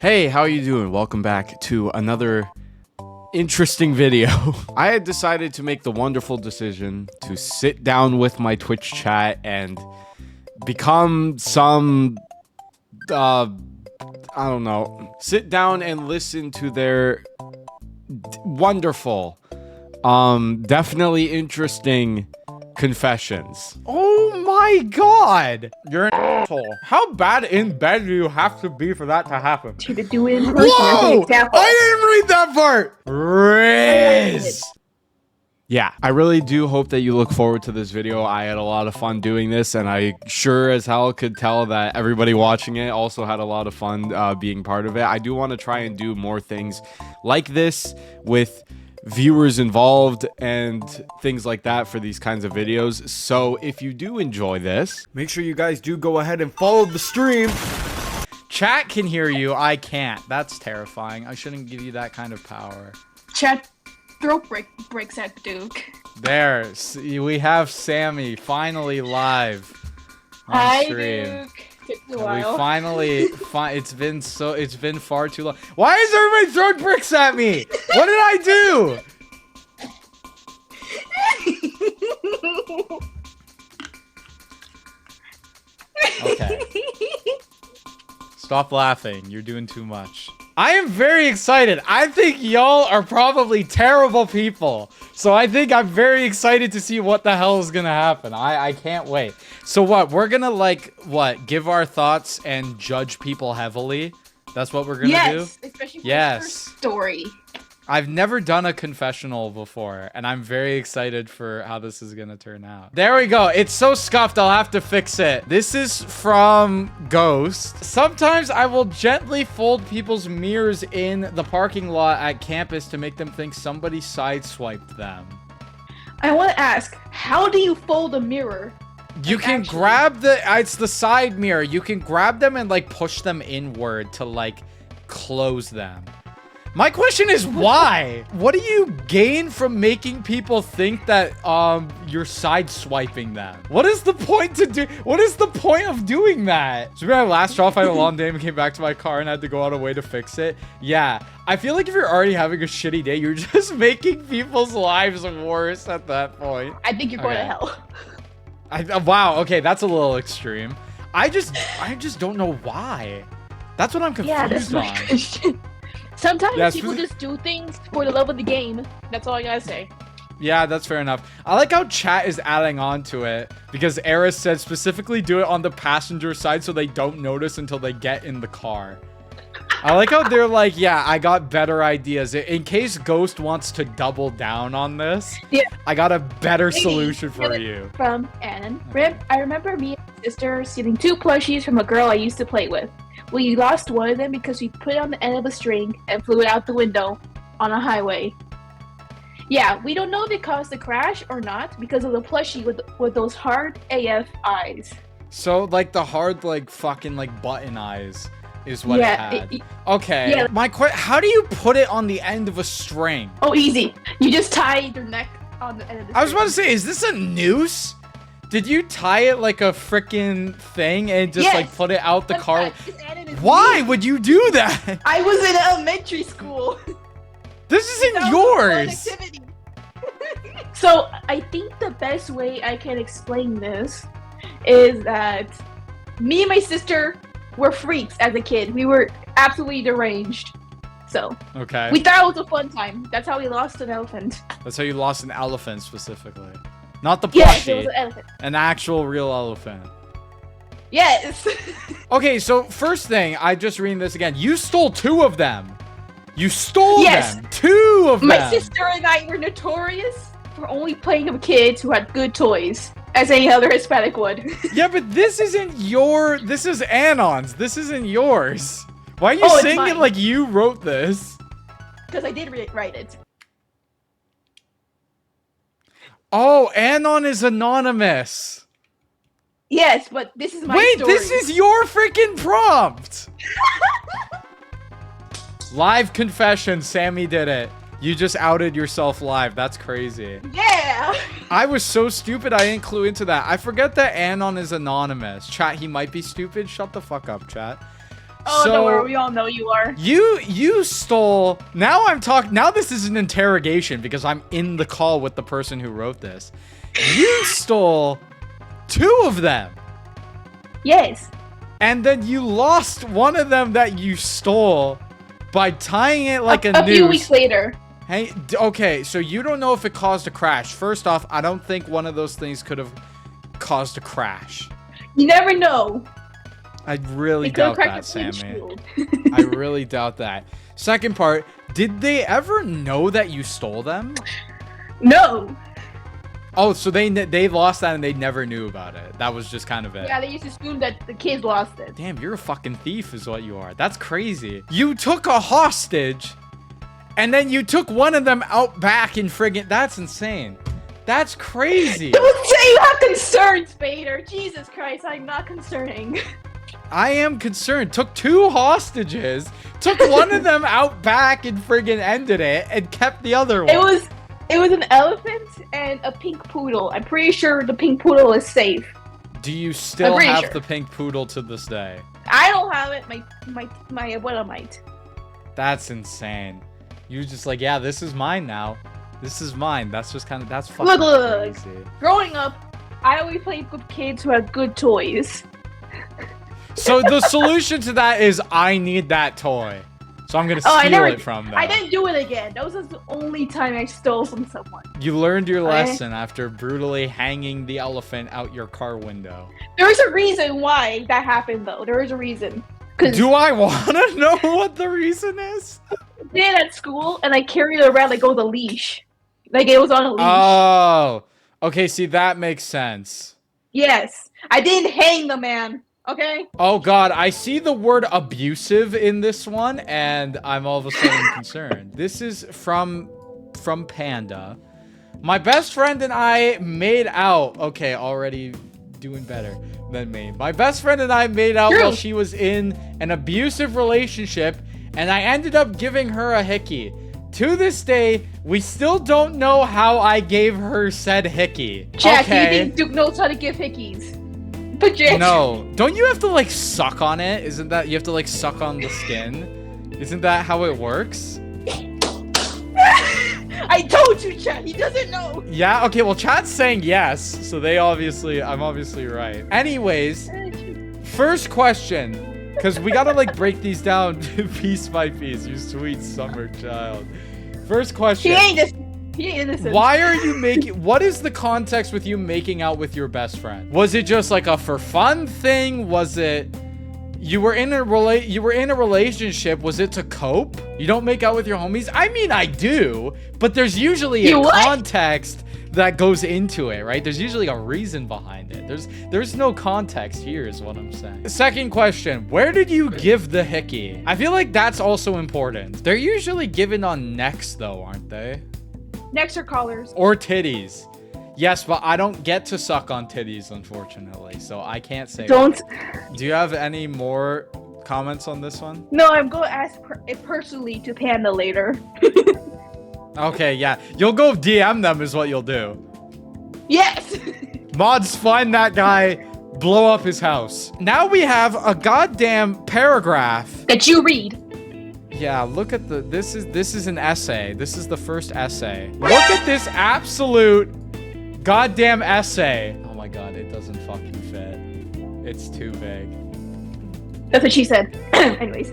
Hey, how you doing? Welcome back to another interesting video. I had decided to make the wonderful decision to sit down with my Twitch chat and become some I don't know, sit down and listen to their wonderful, definitely interesting confessions. Oh my god! You're an asshole. How bad in bed do you have to be for that to happen? To do it in person as an Whoa! example. I didn't read that part! Riz! Yeah, I really do hope that you look forward to this video. I had a lot of fun doing this, and I sure as hell could tell that everybody watching it also had a lot of fun being part of it. I do want to try and do more things like this with viewers involved and things like that for these kinds of videos. So if you do enjoy this, make sure you guys do go ahead and follow the stream. Chat can hear you, I can't. That's terrifying. I shouldn't give you that kind of power. Chat throat breaks at Duke. There, we have Sammy finally live on Hi, stream. Duke. It's been a We while. finally, it's been far too long. Why is everybody throwing bricks at me? What did I do? Okay. Stop laughing. You're doing too much. I am very excited. I think y'all are probably terrible people. So I think I'm very excited to see what the hell is gonna happen. I can't wait. So what? We're gonna give our thoughts and judge people heavily? That's what we're gonna do? Yes, especially for Yes. the first story. I've never done a confessional before, and I'm very excited for how this is gonna turn out. There we go. It's so scuffed, I'll have to fix it. This is from Ghost. Sometimes I will gently fold people's mirrors in the parking lot at campus to make them think somebody sideswiped them. I want to ask, how do you fold a mirror? You can actually- grab it's the side mirror. You can grab them and push them inward to close them. My question is why? What do you gain from making people think that you're side swiping them? What is the point what is the point of doing that? So remember last off, I had a long day and came back to my car and had to go out of way to fix it. Yeah, I feel like if you're already having a shitty day, you're just making people's lives worse at that point. I think you're going to Okay. hell. Wow, okay, that's a little extreme. I just don't know why. That's what I'm Yeah, that's confused my on. question. Sometimes Yeah, people just do things for the love of the game. That's all I gotta say. Yeah, that's fair enough. I like how chat is adding on to it because Eris said specifically do it on the passenger side so they don't notice until they get in the car. I like how they're like, yeah, I got better ideas. In case Ghost wants to double down on this, Yeah. I got a better Maybe. solution for you. From Annan. I remember me and my sister stealing 2 plushies from a girl I used to play with. We lost one of them because we put it on the end of a string and flew it out the window on a highway. Yeah, we don't know if it caused the crash or not because of the plushie with those hard AF eyes. So, the hard, fucking, button eyes is what Yeah, it had. it- Okay, yeah. how do you put it on the end of a string? Oh, easy. You just tie your neck on the end of the string. I was about to say, is this a noose? Did you tie it like a freaking thing and just Yes. put it out the That's car? right, because Annan is Why me. would you do that? I was in elementary school. This isn't That was a fun yours. activity. So I think the best way I can explain this is that me and my sister were freaks as a kid. We were absolutely deranged. So Okay, we thought it was a fun time. That's how we lost an elephant. that's how you lost an elephant specifically, not the Yes, it was plushie, an elephant. an actual real elephant. Yes. Okay, so first thing, I just reading this again. You stole 2 of them. You stole Yes. them. 2 of My them. sister and I were notorious for only playing with kids who had good toys, as any other Hispanic would. Yeah, but this isn't this is Anon's. This isn't yours. Why are you Oh, it's saying it mine. like you wrote this? Because I did write it. Oh, Anon is anonymous. Yes, but this is my Wait, story. this is your freaking prompt. Live confession, Sammy did it. You just outed yourself live. That's crazy. Yeah. I was so stupid I didn't clue into that. I forget that Anon is anonymous. Chat, he might be stupid. Shut the fuck up, chat. Oh, So- don't worry, we all know you are. You stole. Now I'm talking. Now this is an interrogation because I'm in the call with the person who wrote this. You stole 2 of them, Yes. and then you lost one of them that you stole by tying it like a a few noose. weeks later. Hey, okay, so you don't know if it caused a crash. First off, I don't think one of those things could have caused a crash. You never know. I really It could doubt crack that, your Sammy. windshield. I really doubt that. Second part, did they ever know that you stole them? No. Oh, so they lost that and they never knew about it. That was just kind of it. Yeah, they used to assume that the kids lost it. Damn, you're a fucking thief is what you are. That's crazy. You took a hostage and then you took one of them out back in friggin'... That's insane. That's crazy. Don't say you have concerns, Vader. Jesus Christ, I'm not concerning. I am concerned. Took 2 hostages, took one of them out back and friggin' ended it, and kept the other one. It was an elephant and a pink poodle. I'm pretty sure the pink poodle is safe. Do you still I'm pretty have sure. the pink poodle to this day? I don't have it. My abuela might. That's insane. You just like, yeah, this is mine now. This is mine. That's just kind of, that's fucking Look. crazy. Growing up, I always played with kids who had good toys. So the solution to that is I need that toy. So I'm gonna Oh, steal it from them. I didn't do it again. That was the only time I stole from someone. You learned your I- lesson after brutally hanging the elephant out your car window. There is a reason why that happened, though. There is a reason. Because Do I want to know what the reason is? I did it at school, and I carried it around like it was a leash. Like it was on a leash. Oh, okay. See, that makes sense. Yes. I didn't hang the man. Okay? Oh God, I see the word abusive in this one, and I'm all of a sudden concerned. This is from Panda. My best friend and I made out. Okay, already doing better than me. My best friend and I made out True. while she was in an abusive relationship, and I ended up giving her a hickey. To this day, we still don't know how I gave her said hickey. Jack, okay. do you think Duke knows how to give hickeys? But Jack, No. Don't you have to like suck on it? Isn't that you have to like suck on the skin? Isn't that how it works? I told you, Chad. He doesn't know. Yeah, okay, well chat's saying yes, so I'm obviously right. Anyways, first question, because we gotta like break these down piece by piece, you sweet summer child. First question. He ain't innocent. Why are you making... What is the context with you making out with your best friend? Was it just like a for fun thing? Was it... You were in a relationship. Was it to cope? You don't make out with your homies? I mean, I do. But there's usually a You what? context that goes into it, right? There's usually a reason behind it. There's no context here is what I'm saying. Second question. Where did you give the hickey? I feel like that's also important. They're usually given on necks though, aren't they? Necks or collars? Or titties. Yes, but I don't get to suck on titties, unfortunately, so I can't say. Don't. Do you have any more comments on this one? No, I'm going to ask it personally to Panda later. Okay, yeah. You'll go DM them is what you'll do. Yes. Mods, find that guy, blow up his house. Now we have a goddamn paragraph. That you read. Yeah, look at the, this is an essay. This is the first essay. Look at this absolute goddamn essay. Oh my god, it doesn't fucking fit. It's too big. That's what she said. Anyways.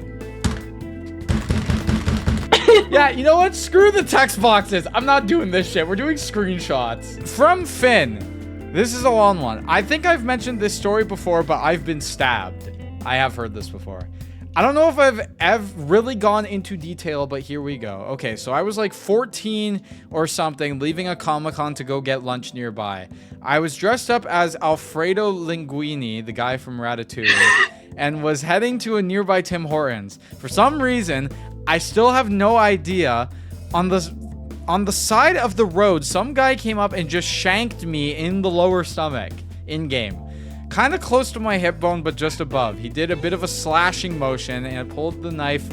Yeah, you know what? Screw the text boxes. I'm not doing this shit. We're doing screenshots. From Finn. This is a long one. I think I've mentioned this story before, but I've been stabbed. I have heard this before. I don't know if I've ever really gone into detail, but here we go. Okay, so I was like 14 or something, leaving a Comic-Con to go get lunch nearby. I was dressed up as Alfredo Linguini, the guy from Ratatouille, and was heading to a nearby Tim Hortons. For some reason, I still have no idea. On the side of the road, some guy came up and just shanked me in the lower stomach, in-game. Kind of close to my hip bone, but just above. He did a bit of a slashing motion and pulled the knife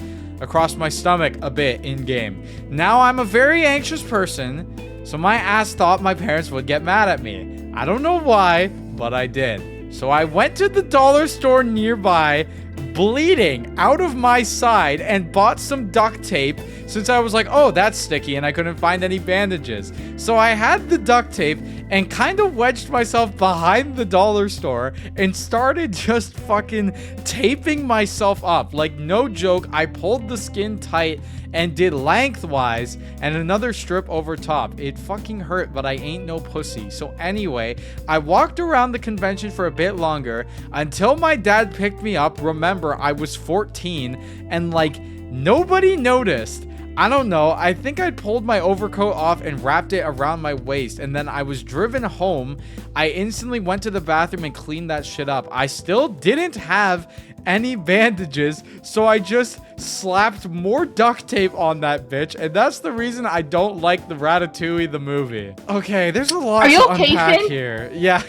across my stomach a bit in-game. Now I'm a very anxious person, so my ass thought my parents would get mad at me. I don't know why, but I did. So I went to the dollar store nearby, bleeding out of my side and bought some duct tape since I was like, oh, that's sticky and I couldn't find any bandages. So I had the duct tape and kind of wedged myself behind the dollar store and started just fucking taping myself up. Like, no joke, I pulled the skin tight and did lengthwise and another strip over top. It fucking hurt, but I ain't no pussy. So anyway, I walked around the convention for a bit longer until my dad picked me up. Remember, I was 14 and like nobody noticed. I don't know. I think I pulled my overcoat off and wrapped it around my waist, and then I was driven home. I instantly went to the bathroom and cleaned that shit up. I still didn't have any bandages, so I just slapped more duct tape on that bitch, and that's the reason I don't like the Ratatouille the movie. Okay, there's a lot to unpack here. Yeah.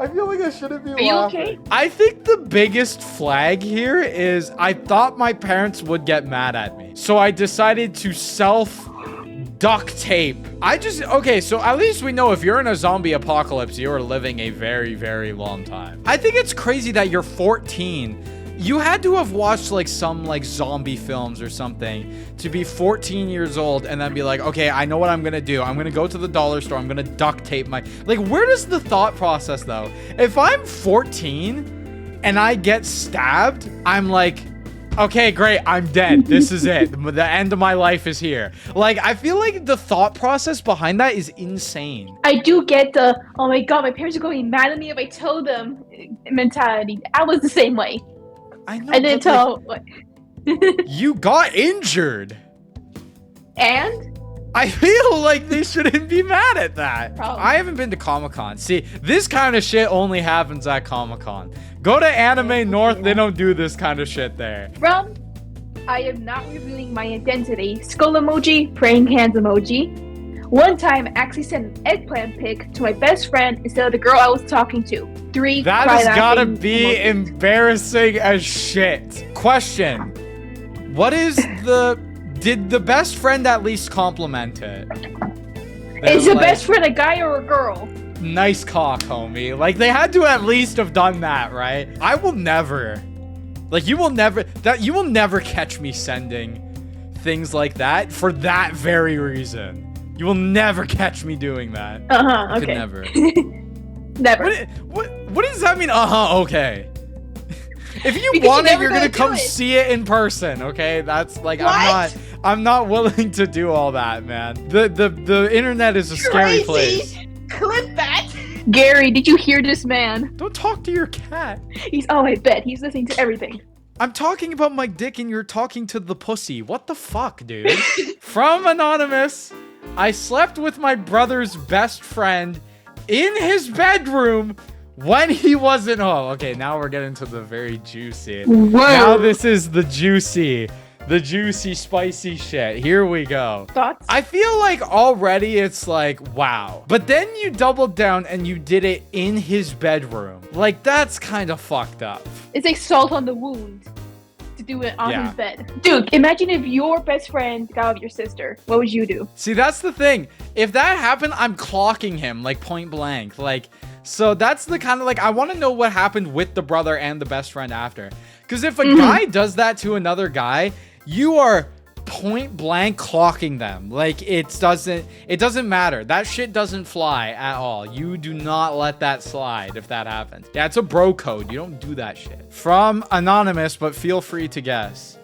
I feel like I shouldn't be laughing. Are you okay? I think the biggest flag here is I thought my parents would get mad at me. So I decided to duct tape. Okay, so at least we know if you're in a zombie apocalypse, you're living a very, very long time. I think it's crazy that you're 14. You had to have watched like some like zombie films or something to be 14 years old and then be like, okay, I know what I'm gonna do. I'm gonna go to the dollar store. I'm gonna duct tape my, like, where does the thought process though? If I'm 14 and I get stabbed, I'm like, okay, great, I'm dead. This is it. The end of my life is here. Like, I feel like the thought process behind that is insane. I do get the, oh my god, my parents are going to be mad at me if I tell them mentality. I was the same way. I know. I didn't tell. Like, you got injured. And? I feel like they shouldn't be mad at that. Probably. I haven't been to Comic-Con. See, this kind of shit only happens at Comic-Con. Go to Anime North, they don't do this kind of shit there. Rum, I am not revealing my identity. Skull emoji, praying hands emoji. One time, I actually sent an eggplant pic to my best friend instead of the girl I was talking to. 3 That has gotta be embarrassing as shit. Question. What is did the best friend at least compliment it? Is the best friend a guy or a girl? Nice cock, homie. Like, they had to at least have done that, right? I will never, like, you will never catch me sending things like that for that very reason. You will never catch me doing that. Okay. Could never. Never. What does that mean? Okay. If you want it, you're gonna come see it in person, okay? That's like, what? I'm not willing to do all that, man. The internet is a scary place. Clip that. Gary, did you hear this man? Don't talk to your cat. I bet he's listening to everything. I'm talking about my dick and you're talking to the pussy. What the fuck, dude? From Anonymous, I slept with my brother's best friend in his bedroom when he wasn't home. Okay, now we're getting to the very juicy. Whoa. Now this is the juicy, spicy shit. Here we go. Thoughts? I feel like already it's like, wow. But then you doubled down and you did it in his bedroom. Like, that's kind of fucked up. It's like salt on the wound to do it on his bed. Dude, imagine if your best friend got with your sister. What would you do? See, that's the thing. If that happened, I'm clocking him, like, point blank. Like, so that's the kind of, like, I want to know what happened with the brother and the best friend after. Because if a guy does that to another guy, you are point blank clocking them. Like, it doesn't matter. That shit doesn't fly at all. You do not let that slide if that happens. Yeah, it's a bro code. You don't do that shit. From Anonymous, but feel free to guess.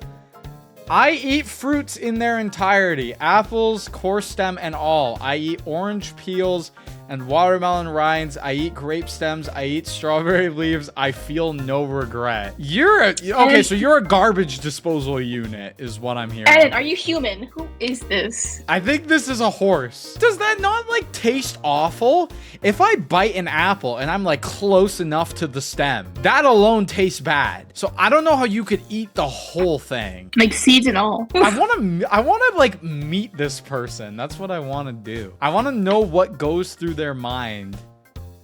I eat fruits in their entirety. Apples, core stem, and all. I eat orange peels and watermelon rinds. I eat grape stems. I eat strawberry leaves. I feel no regret. So you're a garbage disposal unit is what I'm hearing. Eden, are you human? Who is this? I think this is a horse. Does that not, like, taste awful? If I bite an apple and I'm, like, close enough to the stem, that alone tastes bad. So I don't know how you could eat the whole thing. Like seeds and all. I want to like meet this person. That's what I want to do. I want to know what goes through their mind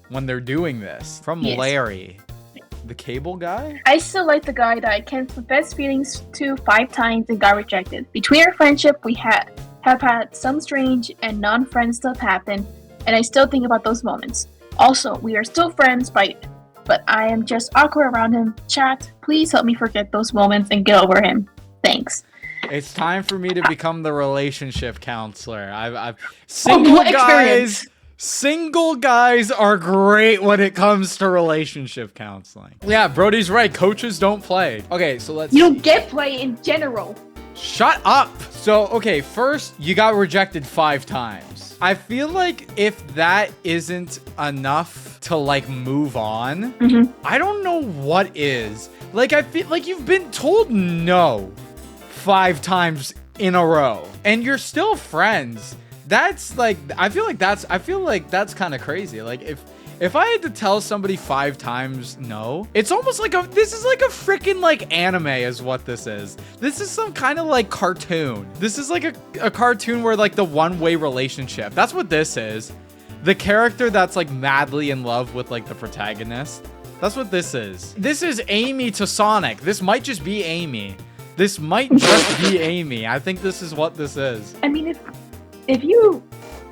when they're doing this. From Larry, the cable guy. I still like the guy that I confessed feelings to 5 times and got rejected. Between our friendship, we have had some strange and non-friend stuff happen, and I still think about those moments. Also, we are still friends, but but I am just awkward around him. Chat, please help me forget those moments and get over him. Thanks. It's time for me to become the relationship counselor. I've single guys. Experience. Single guys are great when it comes to relationship counseling. Yeah, Brody's right. Coaches don't play. Okay, so let's. You don't get play in general. Shut up. So, okay, first, you got rejected 5 times. I feel like if that isn't enough to, like, move on, I don't know what is. Like, I feel like you've been told no 5 times in a row, and you're still friends. That's, like, I feel like that's kind of crazy. Like, if I had to tell somebody 5 times no, it's almost like this is like a freaking like anime is what this is. This is some kind of like cartoon. This is like a cartoon where like the one-way relationship. That's what this is. The character that's like madly in love with like the protagonist. That's what this is. This is Amy to Sonic. This might just be Amy. This might just be Amy. I think this is what this is. I mean, if you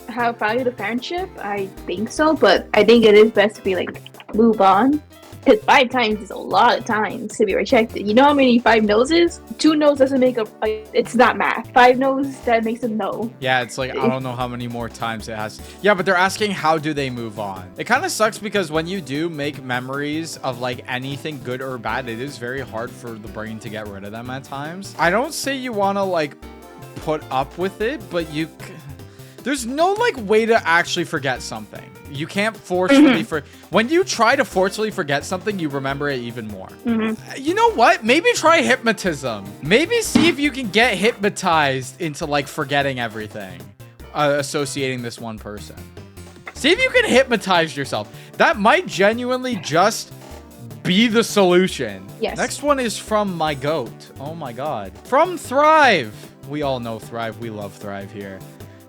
have valued a friendship, I think so, but I think it is best to be like move on, because 5 times is a lot of times to be rejected. You know how many 5 no's is? 2 no's doesn't make it's not math. 5 no's, that makes a no. Yeah, it's like I don't know how many more times it has. Yeah, but they're asking how do they move on. It kind of sucks because when you do make memories of like anything good or bad, it is very hard for the brain to get rid of them at times. I don't say you want to like put up with it, but there's no like way to actually forget something. You can't forcefully when you try to forcefully forget something, you remember it even more. You know what? Maybe try hypnotism. Maybe see if you can get hypnotized into like forgetting everything, associating this one person. See if you can hypnotize yourself. That might genuinely just be the solution. Yes. Next one is from my goat. Oh my god. From Thrive. We all know Thrive. We love Thrive here.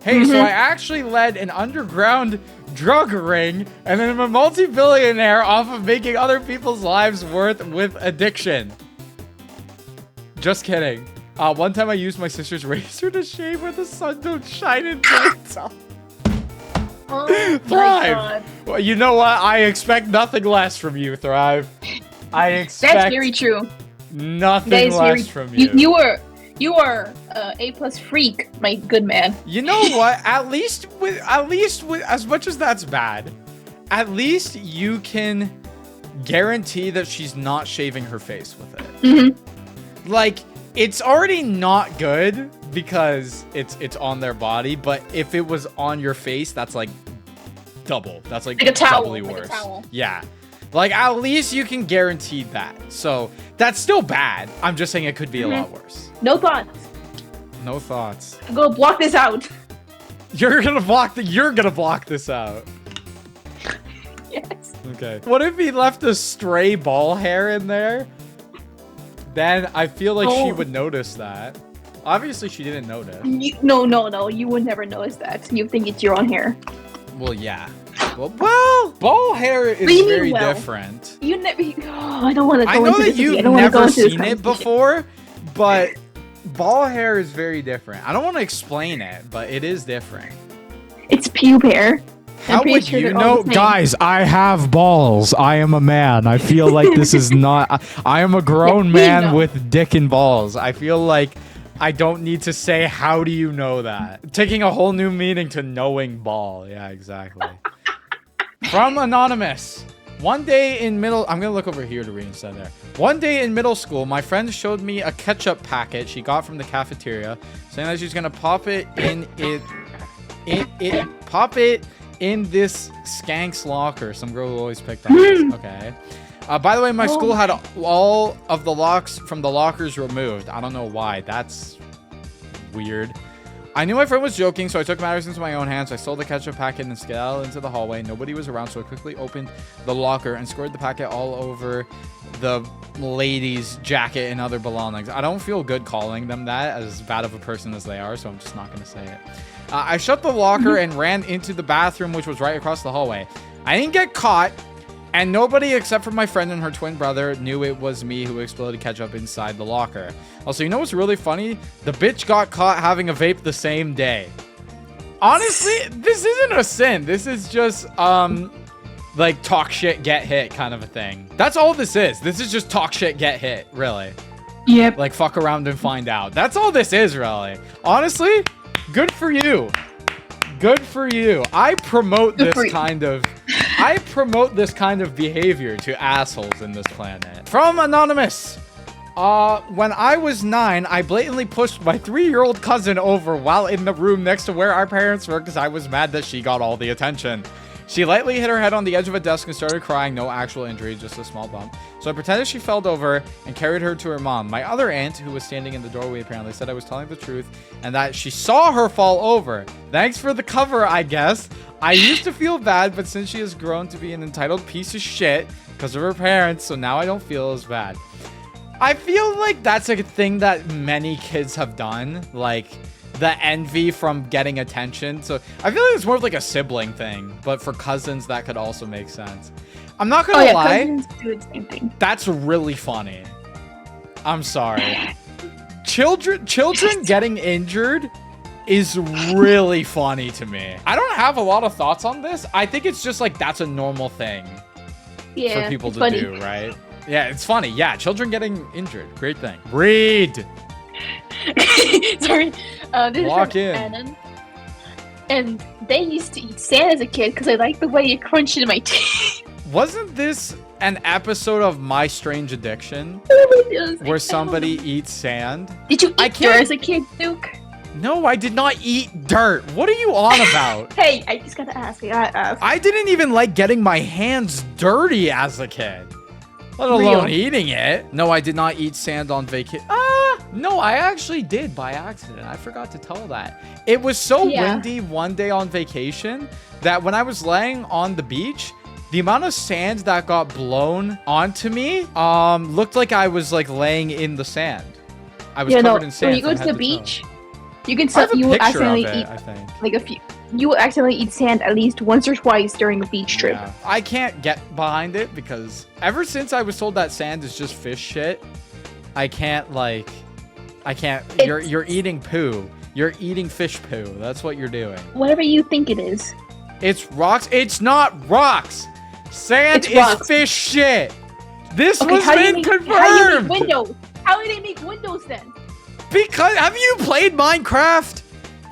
Hey, so I actually led an underground drug ring and then I'm a multi-billionaire off of making other people's lives worth with addiction. Just kidding. One time I used my sister's razor to shave where the sun don't shine into it. Oh, Thrive. Well, you know what? I expect nothing less from you, Thrive. I expect that's very true. Nothing less from you. You are A+ freak, my good man. You know what? At least with as much as that's bad, at least you can guarantee that she's not shaving her face with it. Like, it's already not good because it's on their body, but if it was on your face, that's like double. That's like a towel, doubly worse. Like a towel. Yeah. Like, at least you can guarantee that. So, that's still bad. I'm just saying it could be a lot worse. No thoughts. No thoughts. I'm gonna block this out. You're gonna block this out. Yes. Okay. What if he left a stray ball hair in there? Then I feel like she would notice that. Obviously, she didn't notice. No. You would never notice that. You think it's your own hair. Well, yeah. Well, ball hair is very different. You never. Oh, I don't want to go I know into that this. you've never seen it before, but ball hair is very different. I don't want to explain it, but it is different. It's pube hair. How would you know? Guys, I have balls. I am a man. I feel like this is not... I am a grown man with dick and balls. I feel like I don't need to say, how do you know that? Taking a whole new meaning to knowing ball. Yeah, exactly. From Anonymous. One day in I'm gonna look over here to read instead there. One day in middle school, my friend showed me a ketchup packet she got from the cafeteria, saying that she's gonna pop it in this skank's locker. Some girl who always picked on this. Okay. By the way, my school had all of the locks from the lockers removed. I don't know why. That's weird. I knew my friend was joking, so I took matters into my own hands. I stole the ketchup packet and skedaddled into the hallway. Nobody was around, so I quickly opened the locker and squirted the packet all over the lady's jacket and other belongings. I don't feel good calling them that, as bad of a person as they are, so I'm just not going to say it. I shut the locker and ran into the bathroom, which was right across the hallway. I didn't get caught, and nobody except for my friend and her twin brother knew it was me who exploded ketchup inside the locker. Also, you know what's really funny? The bitch got caught having a vape the same day. Honestly, this isn't a sin. This is just, Like talk shit, get hit kind of a thing. That's all this is. This is just talk shit, get hit, really. Yep. Like fuck around and find out. That's all this is, really. Honestly, good for you. Good for you. I promote this kind of behavior to assholes in this planet. From Anonymous. When I was 9, I blatantly pushed my 3-year-old cousin over while in the room next to where our parents were because I was mad that she got all the attention. She lightly hit her head on the edge of a desk and started crying. No actual injury, just a small bump. So I pretended she fell over and carried her to her mom. My other aunt, who was standing in the doorway, apparently said I was telling the truth and that she saw her fall over. Thanks for the cover, I guess. I used to feel bad, but since she has grown to be an entitled piece of shit because of her parents, so now I don't feel as bad. I feel like that's a thing that many kids have done. Like, the envy from getting attention. So I feel like it's more of like a sibling thing, but for cousins that could also make sense. I'm not gonna lie, cousins do the same thing. that's really funny. I'm sorry. Children getting injured is really funny to me. I don't have a lot of thoughts on this. I think it's just like that's a normal thing for people to do, right? Yeah, it's funny. Yeah, children getting injured, great thing. Read. Sorry. This Walk is from Annan. And they used to eat sand as a kid because I like the way it crunched in my teeth. Wasn't this an episode of My Strange Addiction where somebody eats sand? Did you eat dirt as a kid, Duke? No, I did not eat dirt. What are you on about? Hey, I just gotta ask. I didn't even like getting my hands dirty as a kid, let alone eating it. No, I did not eat sand on vacation. No, I actually did by accident. I forgot to tell that. It was so windy one day on vacation that when I was laying on the beach, the amount of sand that got blown onto me looked like I was like laying in the sand. I was covered in sand. When you go to the beach, you can you will accidentally eat like a few. You will accidentally eat sand at least once or twice during a beach trip. Yeah. I can't get behind it because ever since I was told that sand is just fish shit, I can't like. You're eating poo. You're eating fish poo. That's what you're doing. Whatever you think it is. It's rocks. It's not rocks. Sand is fish shit. This was been confirmed. How do you make windows? How do they make windows then? Because have you played Minecraft?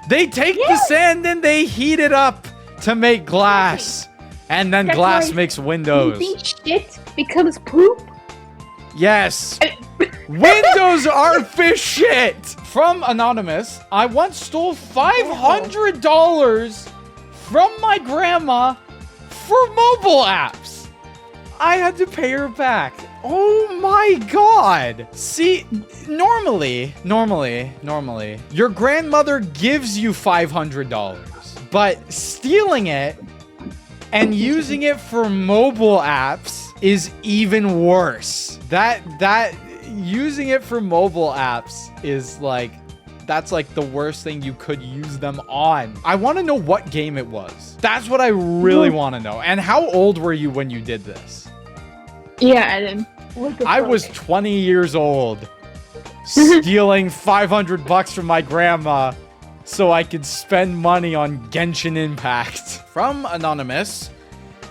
They take the sand and they heat it up to make glass. And then glass makes windows. You think shit becomes poop? Yes. Windows are fish shit. From Anonymous, I once stole $500 from my grandma for mobile apps. I had to pay her back. Oh my god. See, normally, your grandmother gives you $500, but stealing it and using it for mobile apps is even worse. That using it for mobile apps is like, that's like the worst thing you could use them on. I want to know what game it was. That's what I really want to know. And how old were you when you did this? Yeah, I didn't. I was 20 years old, stealing $500 from my grandma so I could spend money on Genshin Impact. From Anonymous.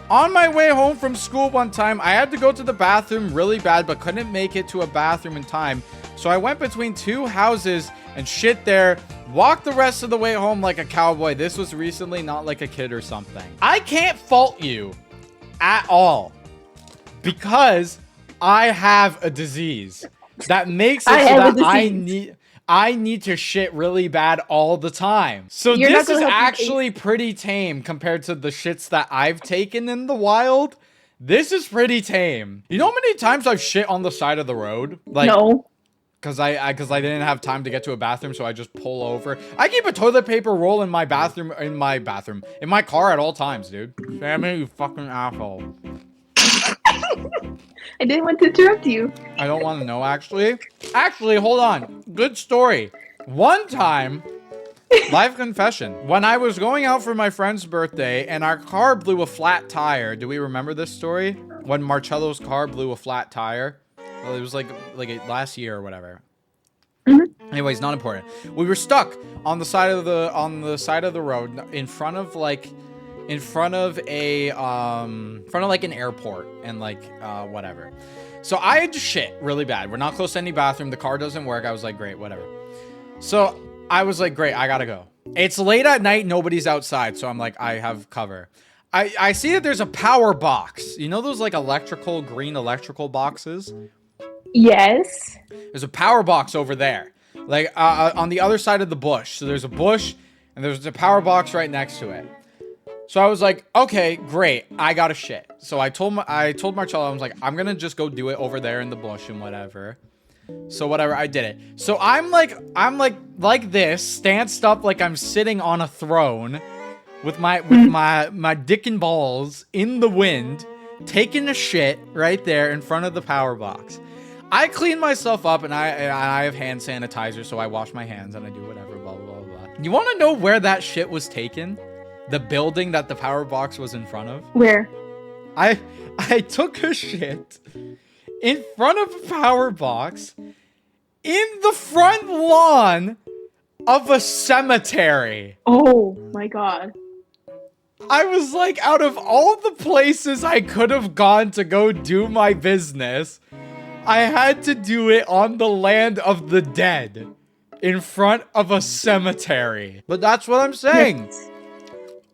On my way home from school one time, I had to go to the bathroom really bad, but couldn't make it to a bathroom in time. So I went between two houses and shit there, walked the rest of the way home like a cowboy. This was recently, not like a kid or something. I can't fault you at all because I have a disease that makes it so that I need to shit really bad all the time. So this is actually pretty tame compared to the shits that I've taken in the wild. This is pretty tame. You know how many times I've shit on the side of the road? Like, no. Cause I didn't have time to get to a bathroom, so I just pull over. I keep a toilet paper roll in my car at all times, dude. Sammy, you fucking asshole. I didn't want to interrupt you. I don't want to know, actually. Actually, hold on. Good story. One time, live confession. When I was going out for my friend's birthday and our car blew a flat tire. Do we remember this story? When Marcello's car blew a flat tire? Well, it was like last year or whatever. Anyways, not important. We were stuck on the side of the road in front of like in front of like an airport and like whatever. So I had to shit really bad. We're not close to any bathroom. The car doesn't work. I was like, great, whatever. So I was like, great, I gotta go. It's late at night. Nobody's outside. So I'm like, I have cover. I see that there's a power box. You know those like green electrical boxes? Yes. There's a power box over there. Like on the other side of the bush. So there's a bush and there's a power box right next to it. So I was like, okay, great. I got a shit. So I told Marcello, I was like, I'm going to just go do it over there in the bush and whatever. So whatever, I did it. So I'm like this, stanced up like I'm sitting on a throne with my dick and balls in the wind, taking a shit right there in front of the power box. I clean myself up and I have hand sanitizer, so I wash my hands and I do whatever, blah, blah, blah. You want to know where that shit was taken? The building that the power box was in front of? Where? I took a shit in front of a power box in the front lawn of a cemetery. Oh my god. I was like, out of all the places I could have gone to go do my business, I had to do it on the land of the dead in front of a cemetery. But that's what I'm saying.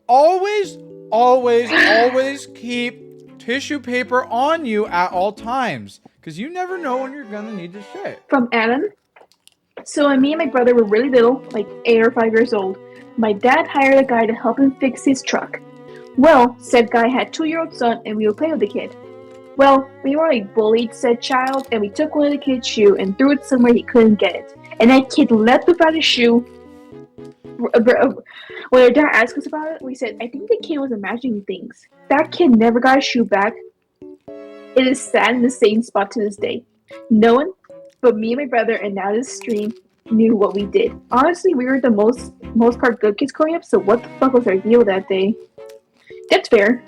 Always keep tissue paper on you at all times, because you never know when you're gonna need to shit. From Adam. So when me and my brother were really little, like 8 or 5 years old, my dad hired a guy to help him fix his truck. Well, said guy had a 2-year-old son and we would play with the kid. Well, we were like bullied said child and we took one of the kid's shoe and threw it somewhere he couldn't get it. And that kid leapt without his shoe. When our dad asked us about it, we said, I think the kid was imagining things. That kid never got his shoe back. It is sad in the same spot to this day. No one but me and my brother and now this stream knew what we did. Honestly, we were the most part good kids growing up, so what the fuck was our deal that day? That's fair.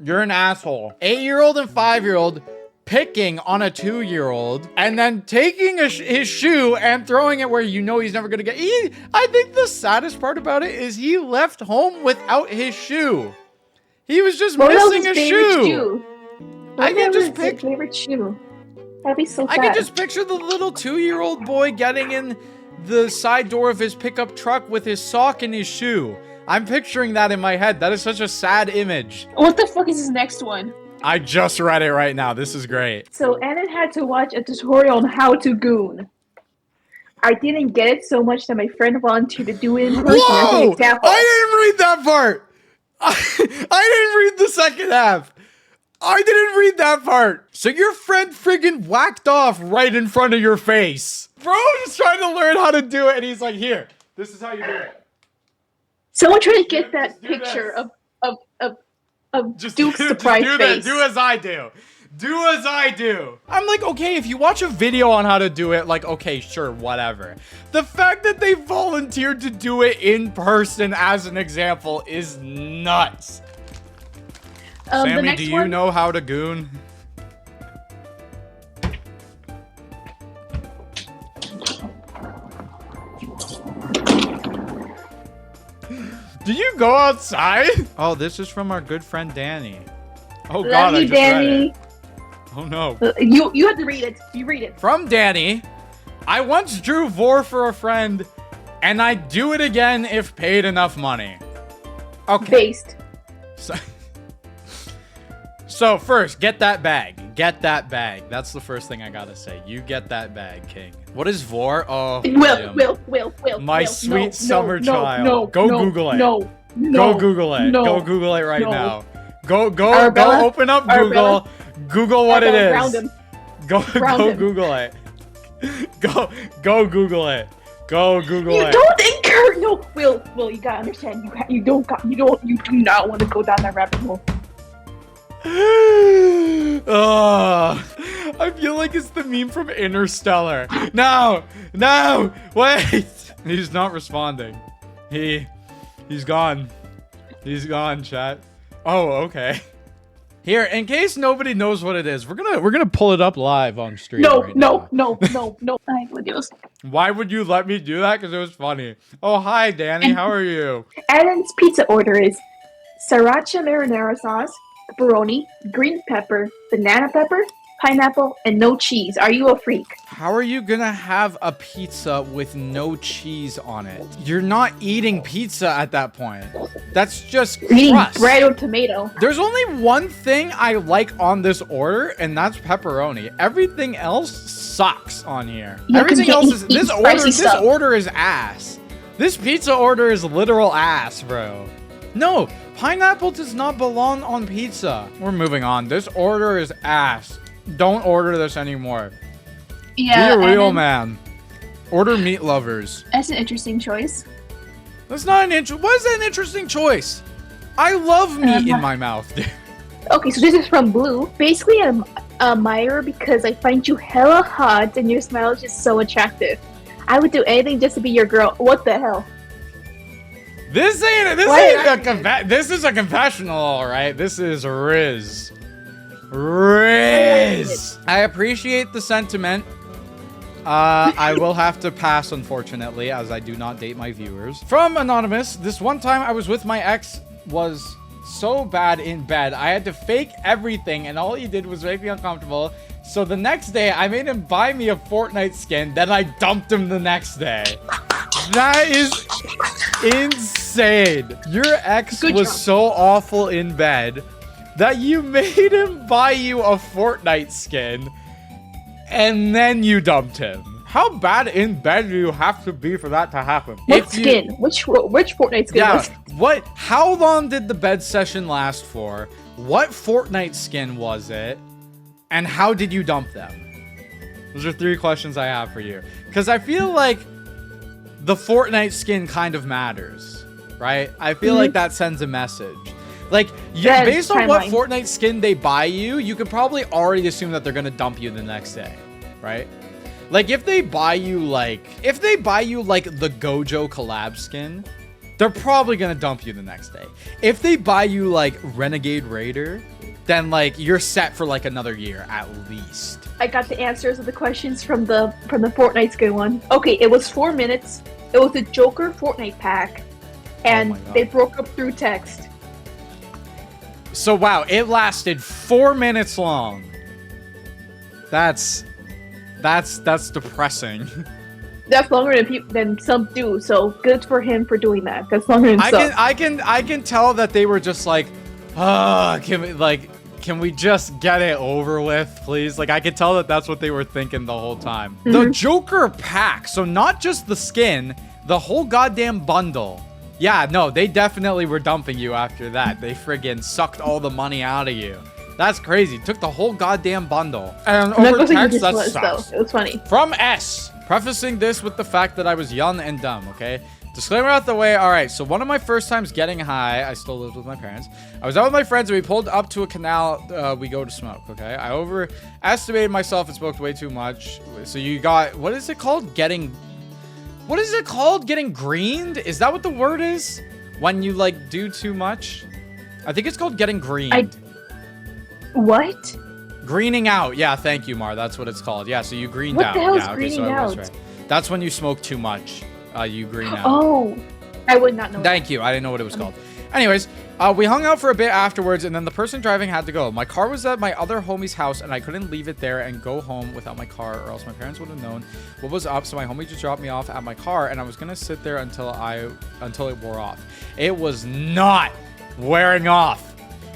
You're an asshole. 8-year-old and 5-year-old picking on a 2-year-old and then taking his shoe and throwing it where you know he's never gonna get. I think the saddest part about it is he left home without his shoe. He was just missing a shoe. I can just pick favorite shoe. That'd be so sad. I can just picture the little 2-year-old boy getting in the side door of his pickup truck with his sock and his shoe. I'm picturing that in my head. That is such a sad image. What the fuck is his next one? I just read it right now. This is great. So Annan had to watch a tutorial on how to goon. I didn't get it so much that my friend volunteered to do it in person as an example. I didn't read that part. I didn't read the second half. I didn't read that part. So your friend friggin' whacked off right in front of your face. Bro is trying to learn how to do it, and he's like, here, this is how you do it. Someone try to get that picture of Duke's surprise face. Do as I do. Do as I do. I'm like, okay, if you watch a video on how to do it, like, okay, sure, whatever. The fact that they volunteered to do it in person as an example is nuts. Sammy, do you know how to goon? Do you go outside? Oh, this is from our good friend Danny. Oh God, I just read it. Oh no. You have to read it. You read it. From Danny. I once drew vor for a friend, and I'd do it again if paid enough money. Okay. Based. So first, get that bag. Get that bag. That's the first thing I gotta say. You get that bag, King. What is vor? Oh, Will. My sweet summer child. Go Google it. Go Google it. Go Google it right now. Go open up Google. Google what it is. Go Google it. Go Google it. Go Google it. You don't encourage. No, Will, you gotta understand. You do not want to go down that rabbit hole. I feel like it's the meme from Interstellar. No, wait. He's not responding. He's gone. He's gone, chat. Oh, okay. Here, in case nobody knows what it is, we're gonna pull it up live on stream. No. Hi, videos. Why would you let me do that? Because it was funny. Oh, hi, Danny. How are you? Adam's pizza order is sriracha marinara sauce, pepperoni, green pepper, banana pepper, pineapple, and no cheese. Are you a freak? How are you gonna have a pizza with no cheese on it? You're not eating pizza at that point. That's just Eating crust. bread or tomato. There's only one thing I like on this order, and that's pepperoni. Everything else sucks on here. You Everything can else is eat spicy this stuff. order is ass. This pizza order is literal ass, bro. No, pineapple does not belong on pizza. We're moving on. This order is ass. Don't order this anymore. Yeah, Be a real and man. Order meat lovers. that's an interesting choice. That's not an what is that an interesting choice? I love meat in my mouth, dude. Okay, so this is from Blue. Basically, I'm a admirer because I find you hella hot and your smile is just so attractive. I would do anything just to be your girl. What the hell? This ain't this is a confessional, all right. This is Riz. Riz. I appreciate the sentiment. I will have to pass, unfortunately, as I do not date my viewers. From Anonymous, this one time I was with my ex was so bad in bed. I had to fake everything, and all he did was make me uncomfortable. So the next day, I made him buy me a Fortnite skin. Then I dumped him the next day. That is insane. Your ex Good was job. so awful in bed that you made him buy you a Fortnite skin, and then you dumped him. How bad in bed do you have to be for that to happen? What If you- skin? Which Fortnite skin? Yeah, Was it? what? How long did the bed session last for? What Fortnite skin was it? And how did you dump them? Those are 3 questions I have for you. Because I feel like the Fortnite skin kind of matters, right? I feel like that sends a message. Like, Yeah, based on what timeline. Fortnite skin they buy you, you could probably already assume that they're gonna dump you the next day, right? Like, if they buy you like the Gojo collab skin, they're probably gonna dump you the next day. If they buy you like Renegade Raider, then like you're set for like another year at least. I got the answers of the questions from the Fortnite skin one. Okay, it was 4 minutes. It was the Joker Fortnite pack, and my God. they broke up through text. So wow, it lasted 4 minutes long. That's depressing. That's longer than some do. So good for him for doing that. That's longer than some. I can tell that they were just like, can we just get it over with, please? Like, I could tell that that's what they were thinking the whole time. The Joker pack, so not just the skin, the whole goddamn bundle. Yeah, no, they definitely were dumping you after that. They friggin' sucked all the money out of you. That's crazy. Took the whole goddamn bundle. And I'm not over gonna text, this that was, sucks. though. It was funny. From S, prefacing this with the fact that I was young and dumb, okay? Disclaimer out the way. All right, so one of my first times getting high, I still lived with my parents. I was out with my friends and we pulled up to a canal. We go to smoke, okay? I overestimated myself and smoked way too much. So you got, what is it called? Getting greened? Is that what the word is? When you like do too much? I think it's called getting greened. What? Greening out. Yeah, thank you, Mar. That's what it's called. Yeah, so you greened What out. the hell is Yeah, okay, greening so I was out? right. That's when you smoke too much. You green out. Oh, I would not know. Thank you. I didn't know what it was called. Anyways, we hung out for a bit afterwards, and then the person driving had to go. My car was at my other homie's house, and I couldn't leave it there and go home without my car, or else my parents would have known what was up. So my homie just dropped me off at my car, and I was gonna sit there until it wore off. It was not wearing off.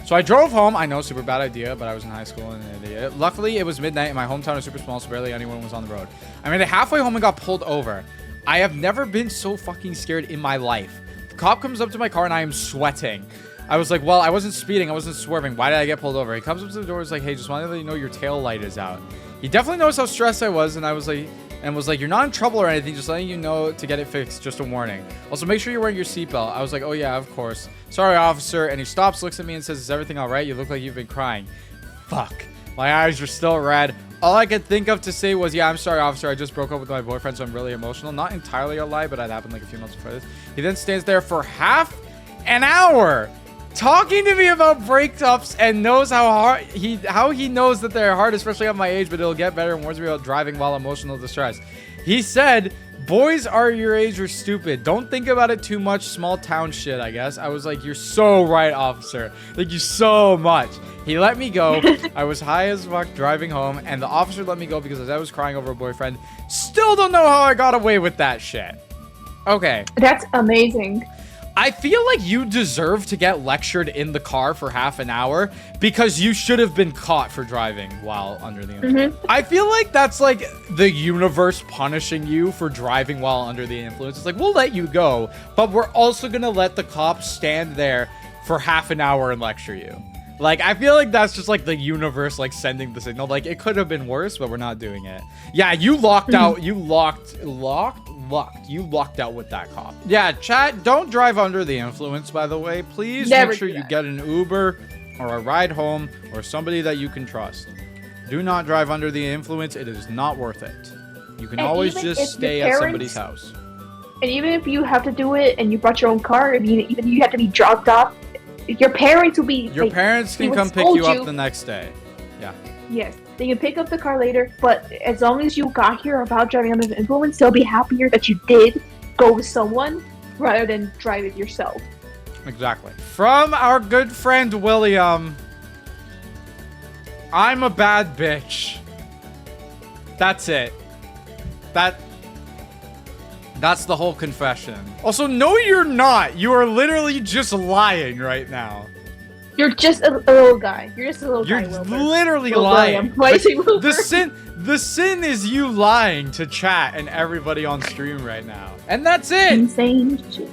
So I drove home. I know, super bad idea, but I was in high school and an idiot. Luckily, it was midnight, and my hometown is super small, so barely anyone was on the road. I made it halfway home and got pulled over. I have never been so fucking scared in my life. The cop comes up to my car and I am sweating. I was like, well, I wasn't speeding. I wasn't swerving. Why did I get pulled over? He comes up to the door. He's like, hey, just wanted to let you know your tail light is out. He definitely knows how stressed I was. And I was like, you're not in trouble or anything. Just letting you know to get it fixed. Just a warning. Also, make sure you're wearing your seatbelt. I was like, oh yeah, of course. Sorry, officer. And he stops, looks at me and says, is everything all right? You look like you've been crying. Fuck. My eyes are still red. All I could think of to say was, yeah, I'm sorry, officer. I just broke up with my boyfriend, so I'm really emotional. Not entirely a lie, but it happened like a few months before this. He then stands there for half an hour talking to me about breakups and knows how he knows that they're hard, especially at my age, but it'll get better, and warns me about driving while emotional distress. He said, Boys are your age are stupid. Don't think about it too much. Small town shit, I guess. I was like, you're so right, officer. Thank you so much. He let me go. I was high as fuck driving home, and the officer let me go because I was crying over a boyfriend. Still don't know how I got away with that shit. Okay. That's amazing. I feel like you deserve to get lectured in the car for half an hour because you should have been caught for driving while under the influence. I feel like that's like the universe punishing you for driving while under the influence. It's like, we'll let you go, but we're also gonna let the cops stand there for half an hour and lecture you. Like, I feel like that's just like the universe like sending the signal. Like, it could have been worse, but we're not doing it. Yeah, you locked out. You locked out with that cop. Yeah, chat, don't drive under the influence, by the way. Please Never make sure do you that. get an Uber or a ride home or somebody that you can trust. Do not drive under the influence. It is not worth it. You can And always even just if stay your at somebody's parents- house. And even if you have to do it and you brought your own car, I mean, even if you have to be dropped off, your parents will be. Your like, parents they can would come pick scold you up the next day. Yeah. Yes, they can pick up the car later, but as long as you got here without driving under the influence, they'll be happier that you did go with someone rather than drive it yourself. Exactly. From our good friend William, I'm a bad bitch. That's it. That's the whole confession. Also, no, you're not. You are literally just lying right now. You're just a little guy. You're just a little You're guy, Wilbur. literally Wilbur, lying. Why is he Wilbur? The sin is you lying to chat and everybody on stream right now. And that's it. Insane shit.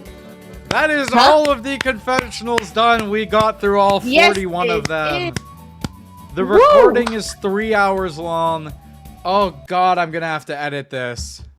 That is Huh? all of the confessionals done. We got through all 41 Yes, of them. it The Woo! recording is 3 hours long. Oh god, I'm gonna have to edit this.